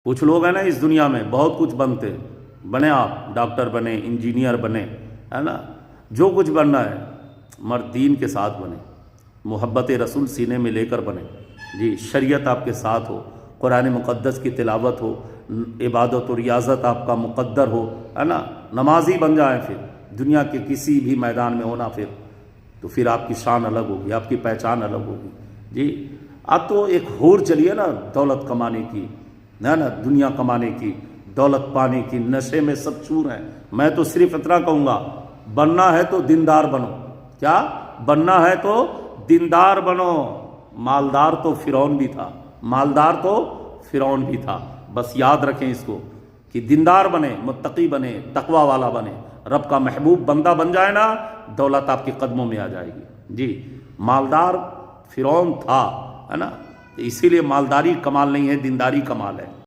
कुछ लोग हैं ना इस दुनिया में बहुत कुछ बनते, बने आप डॉक्टर बने, इंजीनियर बने, है ना, जो कुछ बनना है, मगर दीन के साथ बने, मोहब्बत रसूल सीने में लेकर बने जी। शरीयत आपके साथ हो, कुरान मुक़द्दस की तिलावत हो, इबादत और रियाज़त आपका मुक़द्दर हो, है ना, नमाजी बन जाए, फिर दुनिया के किसी भी मैदान में होना, तो फिर आपकी शान अलग होगी, आपकी पहचान अलग होगी जी। आप तो एक होर चलिए ना दौलत कमाने की, है ना, दुनिया कमाने की, दौलत पाने की, नशे में सब चूर हैं। मैं तो सिर्फ इतना कहूँगा, बनना है तो दीनदार बनो। क्या बनना है तो दीनदार बनो। मालदार तो फिरौन भी था, मालदार तो फिरौन भी था। बस याद रखें इसको कि दीनदार बने, मुत्तकी बने, तकवा वाला बने, रब का महबूब बंदा बन जाए ना, दौलत आपके कदमों में आ जाएगी जी। मालदार फिरौन था, है ना, इसीलिए मालदारी कमाल नहीं है, दीनदारी कमाल है।